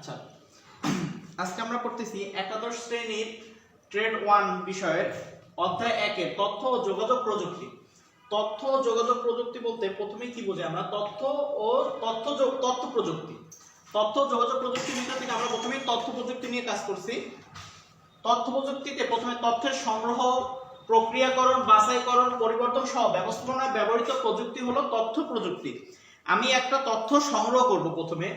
আচ্ছা, আজকে আমরা পড়তেছি একাদশ শ্রেণীর ট্রেড 1 বিষয়ের অধ্যায় 1 এর তথ্য ও যোগাযোগ প্রযুক্তি। তথ্য ও যোগাযোগ প্রযুক্তি বলতে প্রথমে কি বোঝাই আমরা? তথ্য প্রযুক্তি। তথ্য ও যোগাযোগ প্রযুক্তির ভিতর থেকে আমরা প্রথমে তথ্য প্রযুক্তি নিয়ে কাজ করছি। তথ্য প্রযুক্তিতে প্রথমে তথ্যের সংগ্রহ, প্রক্রিয়াকরণ, বাছাইকরণ, পরিবর্তন সহ ব্যবস্থাপনায় ব্যবহৃত প্রযুক্তি হলো তথ্য প্রযুক্তি। আমি একটা তথ্য সংগ্রহ করব, প্রথমে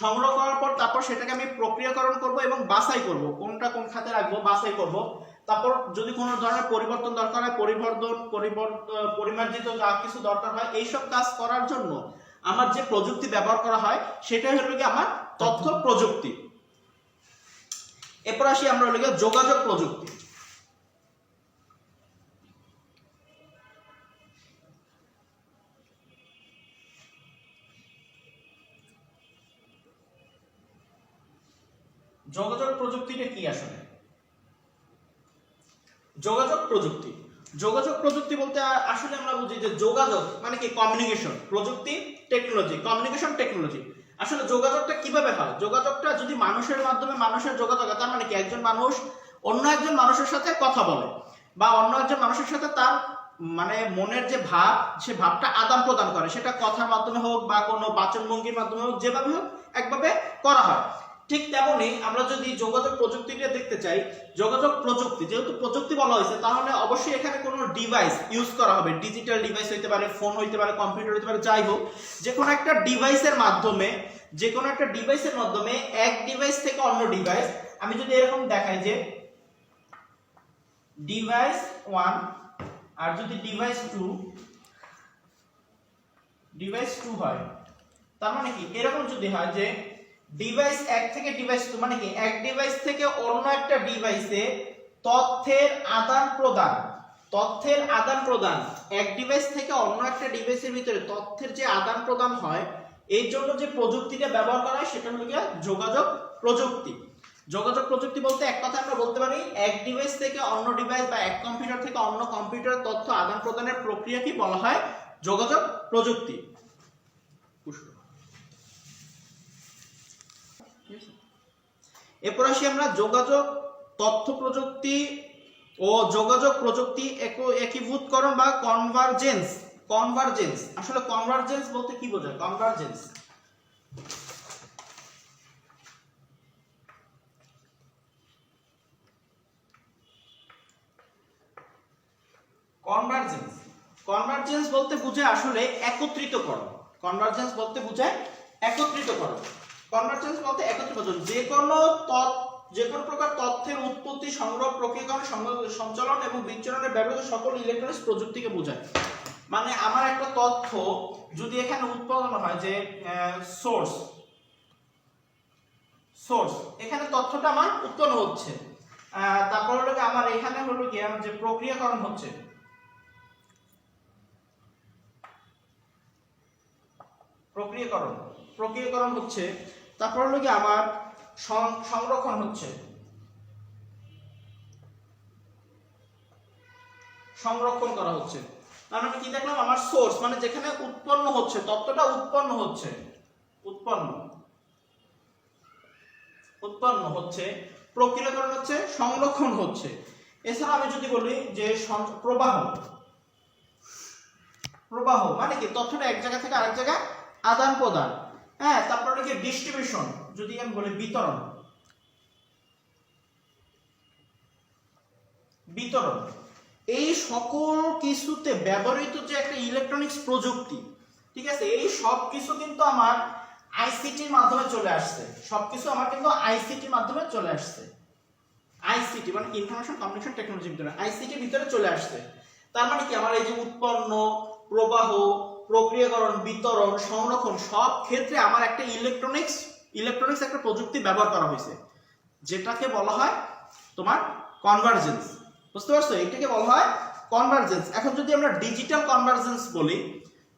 সংগ্রহ করার পর তারপর সেটাকে আমি প্রক্রিয়াকরণ করব এবং বাছাই করব, কোনটা কোন খাতে রাখবো বাছাই করব। তারপর যদি কোনো ধরনের পরিবর্তন দরকার হয়, পরিমার্জিত যা কিছু দরকার হয়, এইসব কাজ করার জন্য আমার যে প্রযুক্তি ব্যবহার করা হয় সেটাই হলো কি আমার তথ্য প্রযুক্তি। এরপর আসি আমরা হলো যোগাযোগ প্রযুক্তি। যোগাযোগ প্রযুক্তিটা কি আসলে? যোগাযোগ প্রযুক্তি বলতে আসলে আমরা বুঝি যে যোগাযোগ মানে কি কমিউনিকেশন, প্রযুক্তি টেকনোলজি, কমিউনিকেশন টেকনোলজি। আসলে যোগাযোগটা কিভাবে হয়? যোগাযোগটা যদি মানুষের মাধ্যমে মানুষের যোগাযোগ, তার মানে কি একজন মানুষ অন্য একজন মানুষের সাথে কথা বলে বা অন্য একজন মানুষের সাথে তার মানে মনের যে ভাব, সে ভাবটা আদান প্রদান করে, সেটা কথার মাধ্যমে হোক বা কোনো বাচনভঙ্গির মাধ্যমে হোক, যেভাবে হোক একভাবে করা হয়। ঠিক তেমনি আমরা যদি যোগাযোগ প্রযুক্তিটা দেখতে চাই, যোগাযোগ প্রযুক্তি যেহেতু প্রযুক্তি বলা হয়েছে, তাহলে অবশ্যই এখানে কোনো ডিভাইস ইউজ করা হবে। ডিজিটাল ডিভাইস হইতে পারে, ফোন হইতে পারে, কম্পিউটার হইতে পারে, যাই হোক যে কোনো একটা ডিভাইসের মাধ্যমে এক ডিভাইস থেকে অন্য ডিভাইস, আমি যদি এরকম দেখাই যে ডিভাইস 1 আর যদি ডিভাইস 2 হয়, তার মানে কি এরকম যদি হয় যে ডিভাইস 1 থেকে ডিভাইস 2, মানে কি এক ডিভাইস থেকে অন্য একটা ডিভাইসে তথ্যের আদান প্রদান, এক ডিভাইস থেকে অন্য একটা ডিভাইসের ভিতরে তথ্যের যে আদান প্রদান হয়, এই জন্য যে প্রযুক্তিটা ব্যবহার করা হয় সেটা হলো যোগাযোগ প্রযুক্তি। যোগাযোগ প্রযুক্তি বলতে এক কথা আমরা বলতে পারি এক ডিভাইস থেকে অন্য ডিভাইস বা এক কম্পিউটার থেকে অন্য কম্পিউটারে তথ্য আদান প্রদানের প্রক্রিয়াকে বলা হয় যোগাযোগ প্রযুক্তি। এরপর আসি আমরা যোগাযোগ তথ্য প্রযুক্তি ও যোগাযোগ প্রযুক্তি একীভূতকরণ বা কনভারজেন্স। আসলে কনভারজেন্স বলতে কি বোঝায়? কনভারজেন্স বলতে বোঝায় আসলে একত্রিতকরণ। কনভারজেন্স বলতে একত্রিতকরণ। যে কোনো প্রকার তথ্যের উৎপত্তি, সংগ্রহ, প্রক্রিয়াকরণ, সঞ্চালন এবং বিচ্ছুরণের ব্যবহৃত সকল ইলেকট্রনিক্স প্রযুক্তিকে বোঝায়। মানে আমার একটা তথ্য যদি এখানে উৎপাদন হয়, যে সোর্স, এখানে তথ্যটা আমার উৎপন্ন হচ্ছে, তারপর হলো আমার এখানে হলো কি যে প্রক্রিয়াকরণ হচ্ছে, তারপর হলো কি আমার সংরক্ষণ হচ্ছে, সংরক্ষণ করা হচ্ছে। তার মানে কি দেখলাম? আমার সোর্স মানে যেখানে উৎপন্ন হচ্ছে, তথ্যটা উৎপন্ন হচ্ছে, প্রক্রিয়াকরণ হচ্ছে, সংরক্ষণ হচ্ছে। এছাড়া আমি যদি বলি যে প্রবাহ মানে কি তথ্যটা এক জায়গা থেকে আরেক জায়গায় আদান প্রদান। হ্যাঁ, তারপরে কি ডিস্ট্রিবিউশন, যদি আমি বলি বিতরণ। এই সকল কিছুতে ব্যবহৃত যে একটা ইলেকট্রনিক্স প্রযুক্তি, ঠিক আছে, এই সব কিছু কিন্তু আমার আইসিটির মাধ্যমে চলে আসছে। আইসিটি মানে ইনফরমেশন কমিউনিকেশন টেকনোলজির ভিতরে, আইসিটির ভিতরে চলে আসছে। তার মানে কি আমার এই যে উৎপন্ন, প্রবাহ, প্রক্রিয়াকরণ, বিতরণ, সংরক্ষণ, সব ক্ষেত্রে আমার একটা ইলেকট্রনিক্স একটা প্রযুক্তি ব্যবহার করা হয়েছে, যেটাকে বলা হয় তোমার কনভারজেন্স। বুঝতে পারছো? এটাকে বলা হয় কনভারজেন্স। এখন যদি আমরা ডিজিটাল কনভারজেন্স বলি,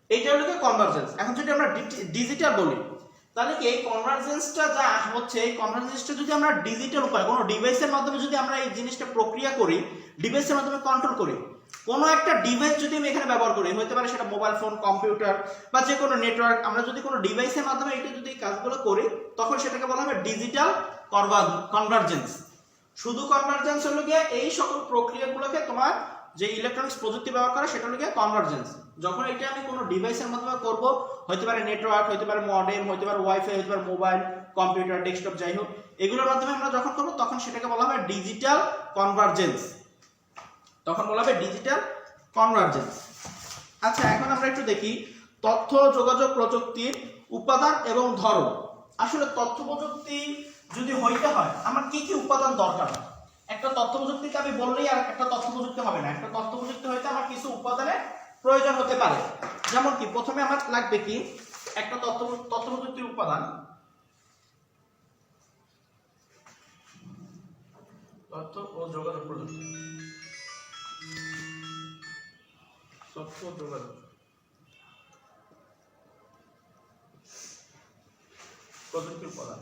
এইটা হলো কনভারজেন্স। এখন যদি আমরা ডিজিটাল বলি, তাহলে কি এই কনভারজেন্সটা যা হচ্ছে, এই কনভারজেন্সটা যদি আমরা ডিজিটাল উপায় কোনো ডিভাইসের মাধ্যমে যদি আমরা এই জিনিসটা প্রক্রিয়া করি, ডিভাইসের মাধ্যমে কন্ট্রোল করি, কোনো একটা ডিভাইস যদি আমি এখানে ব্যবহার করি, হতে পারে সেটা মোবাইল ফোন, কম্পিউটার বা যে কোনো নেটওয়ার্ক, আমরা যদি কোনো ডিভাইসের মাধ্যমে এটা যদি কাজগুলো করি তখন সেটাকে বলা হবে ডিজিটাল কনভার্জেন্স। শুধু কনভার্জেন্স হলো গিয়ে এই সকল প্রক্রিয়াগুলোকে তোমার যে ইলেকট্রনিক্স প্রযুক্তি ব্যবহার করে সেটা হলো গিয়ে কনভার্জেন্স। যখন এটা আমি কোনো ডিভাইসের মাধ্যমে করব, হতে পারে নেটওয়ার্ক, হতে পারে মডেম, হতে পারে ওয়াইফাই, হতে পারে মোবাইল, কম্পিউটার, ডেস্কটপ, যাই হোক, এগুলোর মাধ্যমে আমরা যখন করব তখন সেটাকে বলা হবে ডিজিটাল কনভার্জেন্স। তখন বলা হবে ডিজিটাল কনভার্জেন্স। আচ্ছা, এখন আমরা একটু দেখি তথ্য যোগাযোগ প্রযুক্তির উপাদান এবং ধরন। আসলে তথ্য প্রযুক্তি যদি হইতে হয় আমার কি কি উপাদান দরকার? একটা তথ্য প্রযুক্তিকে আমি বললেই আর একটা তথ্য প্রযুক্তি হবে না। একটা তথ্য প্রযুক্তি হইতে আমার কিছু উপাদানের প্রয়োজন হতে পারে। যেমন কি, প্রথমে আমার লাগবে কি একটা তথ্য প্রযুক্তির উপাদান, তথ্য ও যোগাযোগ প্রযুক্তি, তথ্য যোগাযোগ প্রযুক্তির উপাদান।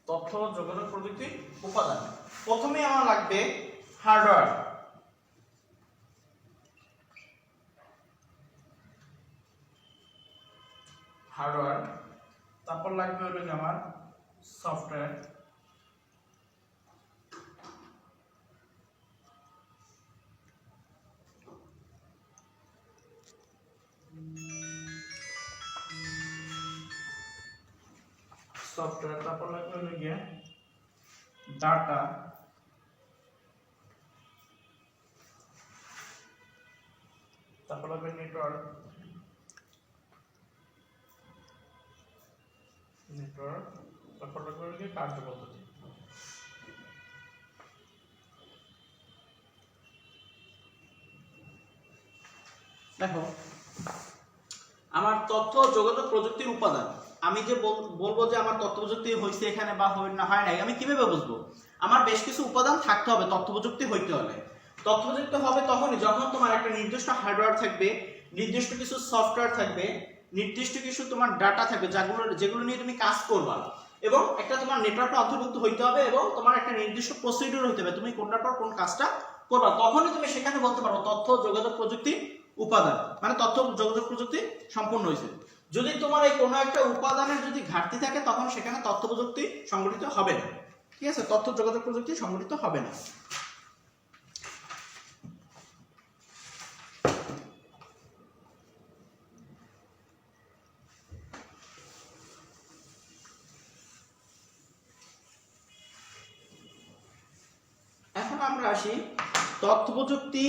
তথ্য যোগাযোগ প্রযুক্তির উপাদান। প্রথমে আমার লাগবে হার্ডওয়্যার, তারপর লাগবে হলো আমার সফটওয়্যার, তারপর লাগবে হলো গিয়ে ডাটা, তারপর লাগবে নেটওয়ার্ক, তারপর লাগবে হলো গিয়ে কার্যপদ্ধতি। দেখো, আমার তথ্য যোগাযোগ প্রযুক্তির উপাদান, আমি যে বলবো যে আমার তথ্য প্রযুক্তি হয়েছে এখানে বা হয় নাই, আমি কিভাবে বুঝবো? আমার বেশ কিছু উপাদান থাকতে হবে তথ্য প্রযুক্তি হইতে হলে। তথ্য প্রযুক্তি হবে তখনই যখন তোমার একটা নির্দিষ্ট হার্ডওয়্যার থাকবে, নির্দিষ্ট কিছু সফটওয়্যার থাকবে, নির্দিষ্ট কিছু তোমার ডাটা থাকবে যেগুলো নিয়ে তুমি কাজ করবা, এবং একটা তোমার নেটওয়ার্কে অন্তর্ভুক্ত হইতে হবে, এবং তোমার একটা নির্দিষ্ট প্রসিডিউর হইতে হবে তুমি কোনটার পর কোন কাজটা করবা। তখনই তুমি সেখানে বলতে পারো তথ্য যোগাযোগ প্রযুক্তি উপাদান, মানে তথ্য যোগাযোগ প্রযুক্তি সম্পূর্ণ হয়েছে। যদি তোমার এই কোনো একটা উপাদানের যদি ঘাটতি থাকে তখন সেখানে তথ্য প্রযুক্তি সংগঠিত হবে না। ঠিক আছে, তথ্য যোগাযোগ প্রযুক্তি সংগঠিত হবে না। এখন আমরা আসি তথ্য প্রযুক্তি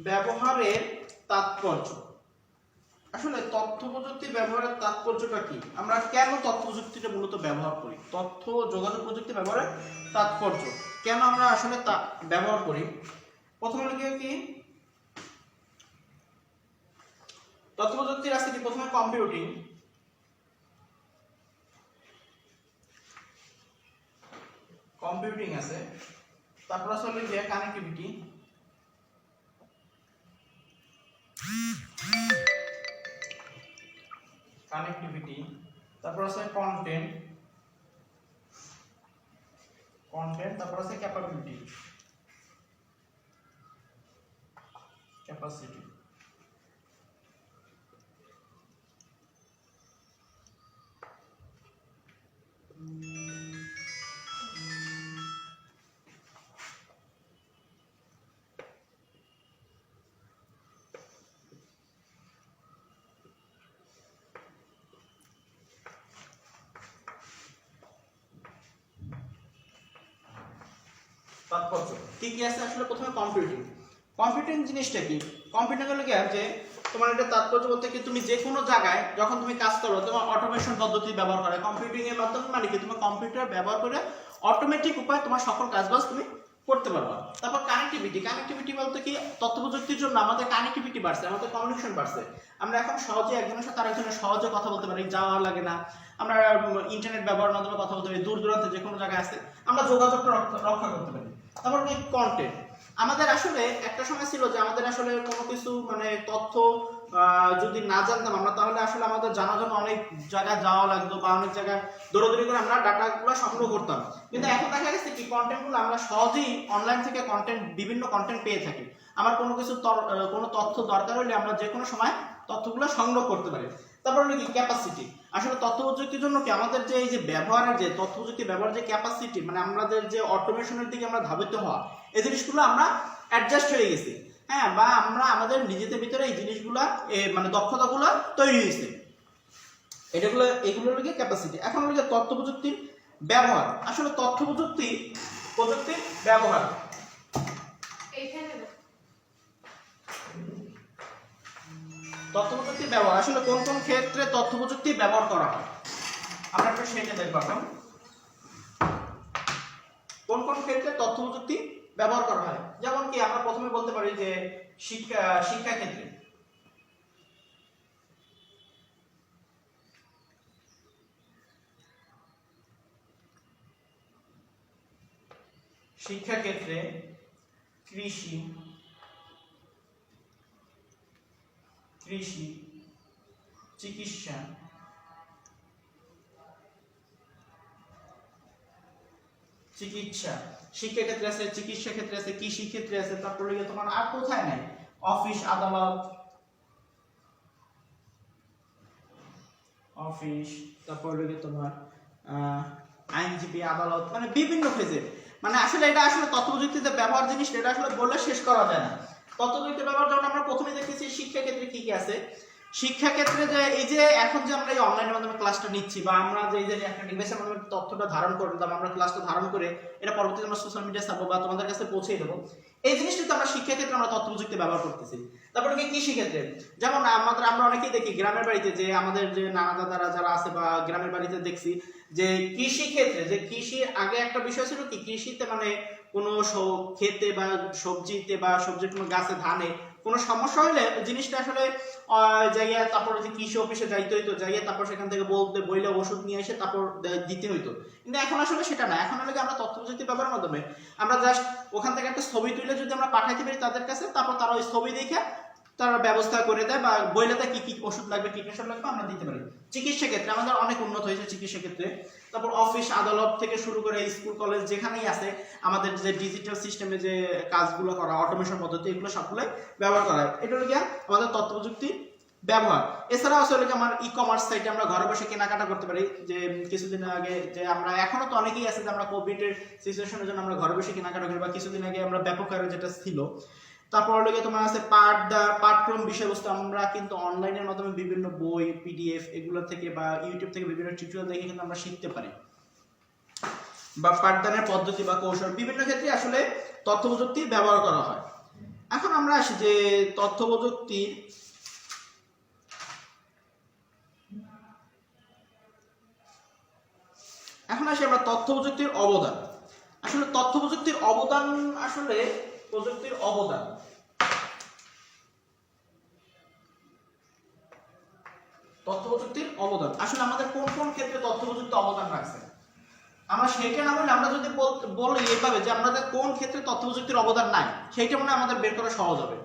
ব্যবহারের তাৎপর্য। আসলে তথ্য প্রযুক্তি ব্যবহারের তাৎপর্যটা কি? আমরা কেন তথ্য প্রযুক্তিটা মূলত ব্যবহার করি? তথ্য যোগাযোগ প্রযুক্তি ব্যবহারের তাৎপর্য কেন আমরা আসলে তা ব্যবহার করি? প্রথমে কি তথ্য প্রযুক্তির আছে কি? প্রথমে কম্পিউটিং আছে, তারপর আসলে গিয়ে কানেক্টিভিটি, তারপর আছে কন্টেন্ট, তারপর আছে ক্যাপাসিটি। তাৎপর্য কি কি আছে? আসলে প্রথমে কম্পিউটিং জিনিসটা কি? কম্পিউটিং হলো কি যে তোমার এটা তাৎপর্য বলতে কি, তুমি যে কোনো জায়গায় যখন তুমি কাজ করো তোমার অটোমেশন পদ্ধতি ব্যবহার করে কম্পিউটিং এর মাধ্যমে, মানে কি তুমি কম্পিউটার ব্যবহার করে অটোমেটিক উপায়ে তোমার সকল কাজবাজ তুমি করতে পারবা। তারপর কানেক্টিভিটি বলতে কি, তথ্য প্রযুক্তির জন্য আমাদের কানেক্টিভিটি বাড়ছে, আমাদের কমিউনিকেশন বাড়ছে। আমরা এখন সহজে একজনের সাথে আরেকজনের সহজে কথা বলতে পারি, যাওয়া লাগে না। আমরা ইন্টারনেট ব্যবহারের মাধ্যমে কথা বলতে পারি, দূর দূরান্তে যে কোনো জায়গায় আছে আমরা যোগাযোগটা রক্ষা করতে পারি। তারপর কি আমাদের আসলে একটা সময় ছিল যে আমাদের আসলে কোনো কিছু মানে তথ্য যদি না জানতাম আমরা, তাহলে আসলে আমাদের জানার জন্য অনেক জায়গায় যাওয়া লাগতো বা অনেক জায়গায় দৌড়াদৌড়ি করে আমরা ডাটাগুলো সংগ্রহ করতাম। কিন্তু এখন দেখা গেছে কি কন্টেন্টগুলো আমরা সহজেই অনলাইন থেকে বিভিন্ন কন্টেন্ট পেয়ে থাকি। আমার কোনো কিছু কোনো তথ্য দরকার হলে আমরা যে কোনো সময় তথ্যগুলো সংগ্রহ করতে পারি। তারপর হলো কি ক্যাপাসিটি। আসলে তথ্য প্রযুক্তির জন্য কি আমাদের যে এই যে ব্যবহারের যে তথ্য প্রযুক্তি ব্যবহারের যে ক্যাপাসিটি, মানে আমাদের যে অটোমেশনের দিকে আমরা ধাবিত হওয়া, এই জিনিসগুলো আমরা অ্যাডজাস্ট হয়ে গেছি। হ্যাঁ, বা আমরা আমাদের নিজেদের ভিতরে এই জিনিসগুলা মানে দক্ষতাগুলো তৈরি হয়েছে, এগুলো হলো ক্যাপাসিটি। এখন হলো তথ্য প্রযুক্তির ব্যবহার। আসলে তথ্য প্রযুক্তির ব্যবহার তথ্য প্রযুক্তির ব্যবহার আসলে কোন কোন ক্ষেত্রে তথ্য প্রযুক্তি ব্যবহার করা হয় আমরা একটু সেটা দেখব। কোন কোন ক্ষেত্রে তথ্য প্রযুক্তি ব্যবহার করা হয়, যেমন কি আমরা প্রথমে বলতে পারি যে শিক্ষা ক্ষেত্রে। শিক্ষা ক্ষেত্রে, কৃষি, চিকিৎসা, শিক্ষা ক্ষেত্রে আছে, চিকিৎসা ক্ষেত্রে আছে, কৃষি ক্ষেত্রে আছে, তারপরে তোমার আর কোথায় নাই, অফিস আদালত, তারপরে তোমার আইনজীবী আদালত, মানে বিভিন্ন ফেজে। মানে আসলে এটা আসলে তথ্য প্রযুক্তিতে ব্যবহার জিনিস, এটা আসলে বললে শেষ করা যায় না। তথ্য প্রযুক্তির ব্যবহার যেমন আমরা প্রথমে দেখতেছি শিক্ষা ক্ষেত্রে কি কি আছে। শিক্ষা ক্ষেত্রে যে এই যে এখন যে আমরা এই অনলাইনের মাধ্যমে ক্লাসটা নিচ্ছি, বা আমরা যে একটা ডিভাইসের মাধ্যমে তথ্যটা ধারণ করলাম, আমরা ক্লাসটা ধারণ করে এটা পরবর্তীতে আমরা সোশ্যাল মিডিয়ায় ছাড়বো বা তোমাদের কাছে পৌঁছে দেবো, এই জিনিসটা আমরা শিক্ষা ক্ষেত্রে আমরা তথ্য প্রযুক্তি ব্যবহার করতেছি। তারপরে কি কৃষি ক্ষেত্রে, যেমন আমরা অনেকেই দেখি গ্রামের বাড়িতে যে আমাদের যে নানা দাদারা যারা আছে বা গ্রামের বাড়িতে দেখছি যে কৃষি ক্ষেত্রে যে কৃষি আগে একটা বিষয় ছিল কি, কৃষিতে মানে কোনো খেতে বা সবজিতে বা সবজির কোনো গাছে ধানে কোনো সমস্যা হলে জিনিসটা আসলে জায়গায় তারপরে যে কৃষি অফিসে যাইতে হইতো, যাইয়ে তারপর সেখান থেকে বইলে ওষুধ নিয়ে এসে তারপর দিতে হইতো। কিন্তু এখন আসলে সেটা না, এখন হলে আমরা তথ্য প্রযুক্তি ব্যবহারের মাধ্যমে আমরা জাস্ট ওখান থেকে একটা ছবি তুলে যদি আমরা পাঠাইতে পারি তাদের কাছে, তারপর তারা ওই ছবি দেখে তারা ব্যবস্থা করে দেয় বা বইলাতে কি কি ওষুধ লাগবে, কীটনাশক লাগবে আমরা দিতে পারি। চিকিৎসা ক্ষেত্রে আমাদের অনেক উন্নত হয়েছে চিকিৎসা ক্ষেত্রে। তারপর অফিস আদালত থেকে শুরু করে স্কুল কলেজ যেখানেই আছে আমাদের যে ডিজিটাল সিস্টেমে যে কাজগুলো করা, অটোমেশন পদ্ধতি, এগুলো সবগুলোই ব্যবহার করা হয়। এটা হলো গিয়ে আমাদের তথ্য প্রযুক্তি ব্যবহার। এছাড়াও আসলে আমার ই-কমার্স সাইটে আমরা ঘরে বসে কেনাকাটা করতে পারি। যে কিছুদিন আগে যে আমরা এখনো তো অনেকেই আছে যে আমরা কোভিডের সিচুয়েশনের জন্য আমরা ঘরে বসে কেনাকাটা করি, বা কিছুদিন আগে আমরা ব্যাপক আকারে যেটা ছিল। তারপর হলো তোমার আছে পাঠক্রম বিষয়বস্তু, আমরা কিন্তু অনলাইনের মাধ্যমে বিভিন্ন বই, পিডিএফ এগুলো থেকে বা ইউটিউব থেকে বিভিন্ন টিউটোরিয়াল দেখে কিন্তু আমরা শিখতে পারি, বা পাঠদানের পদ্ধতি বা কৌশল, বিভিন্ন ক্ষেত্রে আসলে তথ্য প্রযুক্তি ব্যবহার করা হয়। এখন আমরা আসি যে তথ্য প্রযুক্তির আমরা তথ্য প্রযুক্তির অবদান। আসলে তথ্য প্রযুক্তির অবদান, আসলে প্রযুক্তির অবদান তথ্য প্রযুক্তির অবদান আসলে আমাদের কোন কোন ক্ষেত্রে তথ্য প্রযুক্তি অবদান রাখছে, আমরা সেইটা না বলে আমরা যদি বলি এইভাবে যে আমাদের কোন ক্ষেত্রে তথ্য প্রযুক্তির অবদান নাই, সেইটা মনে হয় আমাদের বের করা সহজ হবে।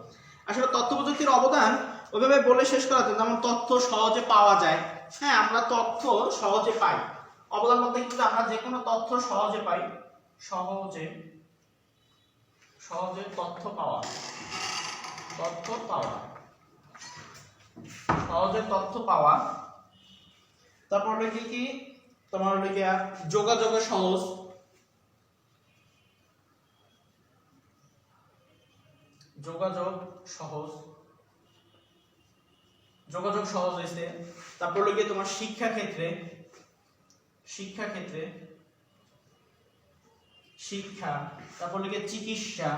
আসলে তথ্য প্রযুক্তির অবদান ওইভাবে বলে শেষ করা যায়, যেমন তথ্য সহজে পাওয়া যায়। হ্যাঁ, আমরা তথ্য সহজে পাই। অবদান বলতে কিন্তু আমরা যে কোনো তথ্য সহজে পাই, সহজে তথ্য পাওয়া, সহজে তথ্য পাওয়া। তারপর হলো কি তোমার হলো গিয়া যোগাযোগ সহজ হয়েছে। তারপর হলো গিয়ে তোমার শিক্ষা ক্ষেত্রে শিক্ষা, তারপর হলো গিয়ে চিকিৎসা।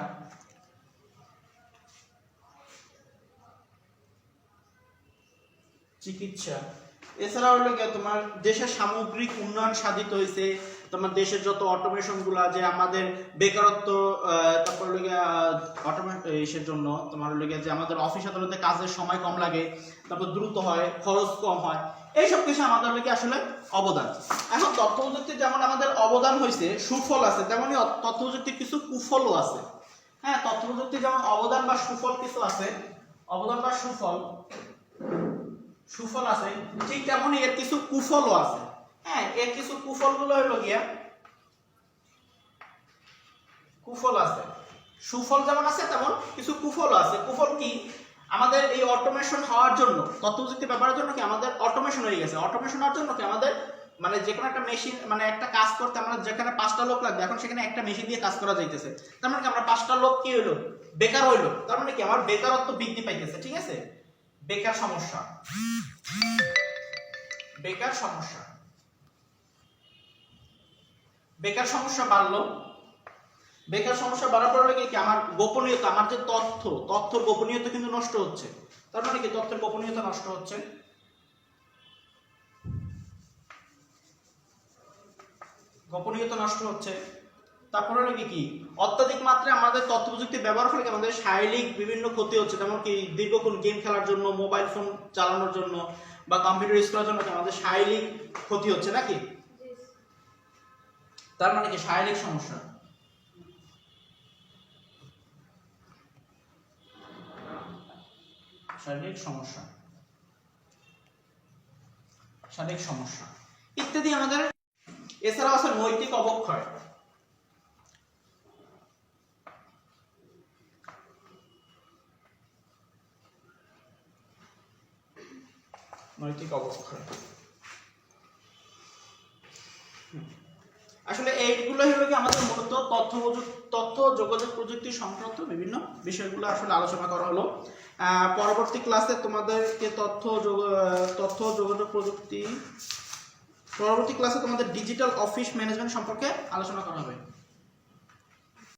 এছাড়া হলো গিয়ে তোমার দেশের সামগ্রিক উন্নয়ন সাধিত হয়েছে। তোমার দেশের যত অটোমেশন গুলা, যে আমাদের বেকারত্ব, তারপর হলো গিয়ে অটোমেশনের জন্য তোমার হলো গিয়ে যে আমাদের অফিস আদালতে কাজের সময় কম লাগে, তারপর দ্রুত হয়, খরচ কম হয়, এইসব কিছু আমাদের হলো গিয়ে আসলে অবদান। এখন তথ্য প্রযুক্তির যেমন আমাদের অবদান হয়েছে, সুফল আছে, তেমনি তথ্য প্রযুক্তির কিছু কুফলও আছে। হ্যাঁ, তথ্য প্রযুক্তি যেমন অবদান বা সুফল কিছু আছে, অবদান বা সুফল আছে, ঠিক তেমনই এর কিছু কুফলও আছে। হ্যাঁ, এর কিছু কুফলগুলো হলো গিয়া, কুফল আছে, সুফল যেমন আছে তেমন কিছু কুফলও আছে। কুফল কি? আমাদের এই অটোমেশন হওয়ার জন্য, তথ্য প্রযুক্তি ব্যবহারের জন্য কি আমাদের অটোমেশন হয়ে গেছে। অটোমেশন হওয়ার জন্য কি আমাদের মানে যে কোনো একটা মেশিন, মানে একটা কাজ করতে আমরা যেখানে 5টা লোক লাগবে, এখন সেখানে একটা মেশিন দিয়ে কাজ করা যাইতেছে। তার মানে কি আমরা 5টা লোক কি হইলো, বেকার হইলো। তার মানে কি আমার বেকারত্ব বৃদ্ধি পাইতেছে। ঠিক আছে, বেকার সমস্যা, বেকার সমস্যা, বেকার সমস্যা বাড়লো। বেকার সমস্যা বাড়ার পরে কি আমার গোপনীয়তা, আমার যে তথ্যর গোপনীয়তা কিন্তু নষ্ট হচ্ছে। তার মানে কি তথ্যের গোপনীয়তা নষ্ট হচ্ছে। গোপনীয়তা নষ্ট হচ্ছে। তারপরে নাকি কি অত্যাধিক মাত্রায় আমাদের তথ্য প্রযুক্তি ব্যবহার ফলে আমাদের শারীরিক বিভিন্ন ক্ষতি হচ্ছে, যেমন কি দীর্ঘক্ষণ গেম খেলার জন্য, মোবাইল ফোন চালানোর জন্য বা কম্পিউটার ইউজ করার জন্য আমাদের শারীরিক ক্ষতি হচ্ছে নাকি। তার মানে কি শারীরিক সমস্যা, শারীরিক সমস্যা, শারীরিক সমস্যা ইত্যাদি আমাদের। এছাড়াও আছে নৈতিক অবক্ষয়। নৈতিক অবক্ষয় আসলে এইগুলো হলো কি আমাদের মূলত তথ্য যোগাযোগ প্রযুক্তি সংক্রান্ত বিভিন্ন বিষয়গুলো আসলে আলোচনা করা হলো। পরবর্তী ক্লাসে তোমাদেরকে তথ্য যোগাযোগ প্রযুক্তি, পরবর্তী ক্লাসে তোমাদের ডিজিটাল অফিস ম্যানেজমেন্ট সম্পর্কে আলোচনা করা হবে।